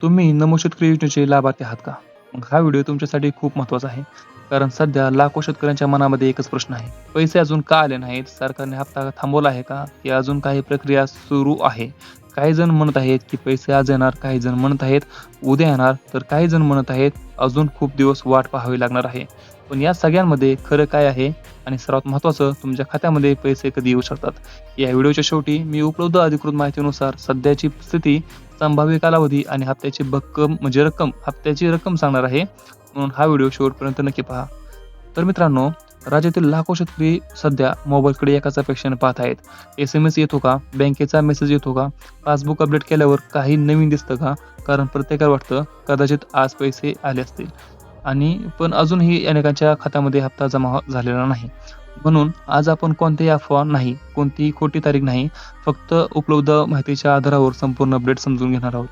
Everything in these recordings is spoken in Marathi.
तुम्ही नमो शेतकरी योजनेचे लाभार्थी आहात का? मग हा व्हिडिओ तुमच्यासाठी खूप महत्त्वाचा आहे. कारण सध्या लाखो शेतकऱ्यांच्या मनामध्ये एकच प्रश्न आहे. पैसे अजून का आले नाहीत? सरकारने हप्ता थांबवला आहे का? की अजून काही प्रक्रिया सुरू आहे? काही जण म्हणत आहेत, की पैसे आज येणार, काही जण म्हणत आहेत उद्या येणार, तर काही जण म्हणत आहेत अजून खूप दिवस वाट पाहावी लागणार आहे. पण या सगळ्यांमध्ये खरं काय आहे? आणि सर्वात महत्त्वाचं तुमच्या खात्यामध्ये पैसे कधी येऊ शकतात? या व्हिडिओच्या शेवटी मी उपलब्ध अधिकृत माहितीनुसार सध्याची स्थिती, संभाव्य कालावधी आणि हप्त्याची रक्कम सांगणार आहे. म्हणून हा व्हिडिओ शेवटपर्यंत नक्की पहा. तर मित्रांनो, राज्यातील लाखो शेतकरी सध्या मोबाईलकडे एकाचा पेक्षाने पाहत आहेत. SMS येतो का? बँकेचा मेसेज येतो का? पासबुक अपडेट केल्यावर काही नवीन दिसतं का? कारण प्रत्येकाला वाटतं कदाचित आज पैसे आले असतील आणि पण अजूनही अनेकांच्या खात्यामध्ये हप्ता जमा झालेला नाही. म्हणून आज आपण कोणतीही अफवा नाही, कोणतीही खोटी तारीख नाही, फक्त उपलब्ध माहितीच्या आधारावर संपूर्ण अपडेट समजून घेणार आहोत.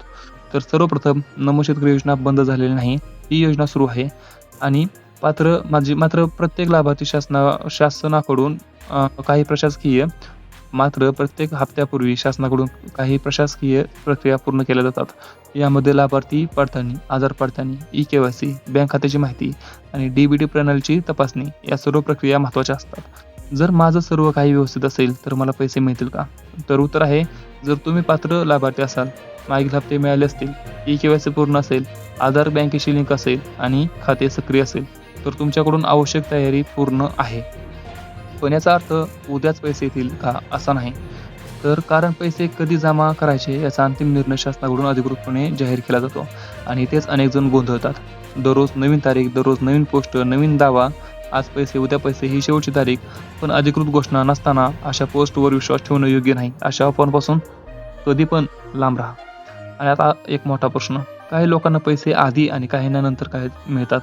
तर सर्वप्रथम नमो शेतकरी योजना बंद झालेली नाही. ही योजना सुरू आहे आणि मात्र प्रत्येक लाभार्थी शासनाकडून काही प्रशासकीय मात्र प्रत्येक हप्त्यापूर्वी शासनाकडून काही प्रशासकीय प्रक्रिया पूर्ण केल्या जातात. यामध्ये लाभार्थी पडताळणी, आधार पडताळणी, eKYC, बँक खात्याची माहिती आणि DBT प्रणालीची तपासणी या सर्व प्रक्रिया महत्त्वाच्या असतात. जर माझं सर्व काही व्यवस्थित असेल तर मला पैसे मिळतील का? तर उत्तर आहे, जर तुम्ही पात्र लाभार्थी असाल, मागील हप्ते मिळाले असतील, eKYC पूर्ण असेल, आधार बँकेशी लिंक असेल आणि खाते सक्रिय असेल, तर तुमच्याकडून आवश्यक तयारी पूर्ण आहे. पण याचा अर्थ उद्याच पैसे येतील का असा नाही. तर कारण पैसे कधी जमा करायचे याचा अंतिम निर्णय शासनाकडून अधिकृतपणे जाहीर केला जातो आणि इथेच अनेक जण गोंधळतात. दररोज नवीन तारीख, दररोज नवीन पोस्ट, नवीन दावा, आज पैसे उद्या पैसे ही शेवटची तारीख. पण अधिकृत घोषणा नसताना अशा पोस्टवर विश्वास ठेवणं योग्य नाही. अशा अफवांपासून कधी पण लांब राहा. आणि आता एक मोठा प्रश्न, काही लोकांना पैसे आधी आणि काहींना नंतर काय मिळतात?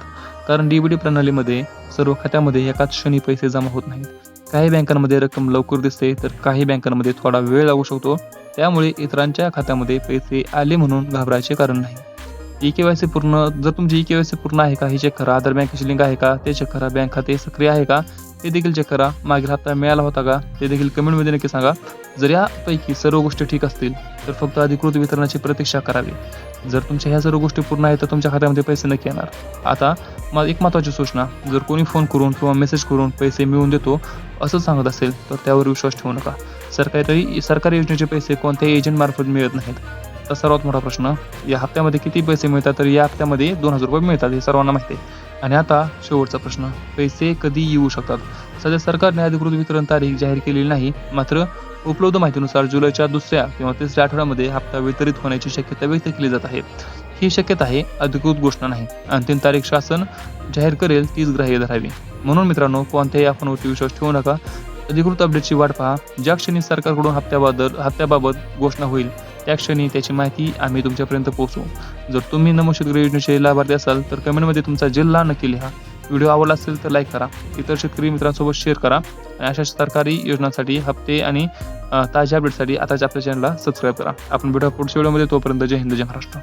कारण DBT प्रणालीमध्ये सर्व खात्यामध्ये एकाच क्षणी पैसे जमा होत नाहीत. काही बँकांमध्ये रक्कम लवकर दिसते, तर काही बँकांमध्ये थोडा वेळ लागू शकतो. त्यामुळे इतरांच्या खात्यामध्ये पैसे आले म्हणून घाबरायचे कारण नाही. जर तुमची eKYC पूर्ण आहे का हे चेक करा. आधार बँकेची लिंक आहे का ते चेक करा. बँक खाते सक्रिय आहे का ते देखील चेक करा. मागील हप्ता मिळाला होता का ते देखील कमेंटमध्ये नक्की सांगा. जर यापैकी सर्व गोष्टी ठीक असतील तर फक्त अधिकृत वितरणाची प्रतीक्षा करावी. जर तुमच्या ह्या सर्व गोष्टी पूर्ण आहेत तर तुमच्या खात्यामध्ये पैसे नक्की येणार. आता एक महत्त्वाची सूचना, जर कोणी फोन करून किंवा मेसेज करून पैसे मिळवून देतो असं सांगत असेल तर त्यावर विश्वास ठेवू नका. सरकारी योजनेचे पैसे कोणत्याही एजंटमार्फत मिळत नाहीत. तर सर्वात मोठा प्रश्न, या हप्त्यामध्ये किती पैसे मिळतात? तर या हप्त्यामध्ये 2000 रुपये मिळतात, हे सर्वांना माहिती आहे. आणि आता शेवटचा प्रश्न, पैसे कधी येऊ शकतात? सध्या सरकारने अधिकृत वितरण तारीख जाहीर केलेली नाही. मात्र उपलब्ध माहितीनुसार जुलैच्या दुसऱ्या किंवा तिसऱ्या आठवड्यामध्ये हप्ता वितरित होण्याची शक्यता व्यक्त केली जात आहे. ही शक्यता आहे, अधिकृत घोषणा नाही. अंतिम तारीख शासन जाहीर करेल तीच ग्राह्य धरावी. म्हणून मित्रांनो, कोणत्याही अफवांवरती विश्वास ठेवू नका. अधिकृत अपडेटची वाट पहा. ज्या क्षणी सरकारकडून हप्त्याबाबत घोषणा होईल त्या क्षणी त्याची माहिती आम्ही तुमच्यापर्यंत पोहोचवू. जर तुम्ही नमो शेतकरी योजनेचे लाभार्थी असाल तर कमेंटमध्ये तुमचा जिल्हा नक्की लिहा. व्हिडिओ आवडला असेल तर लाईक करा, इतर शेतकरी मित्रांसोबत शेअर करा आणि अशा सरकारी योजनांसाठी हप्ते आणि ताज्या अपडेटसाठी आताच आपल्या चॅनलला सबस्क्राईब करा. आपण भेटू पुढच्या व्हिडिओमध्ये. तोपर्यंत जय हिंद, जय महाराष्ट्र.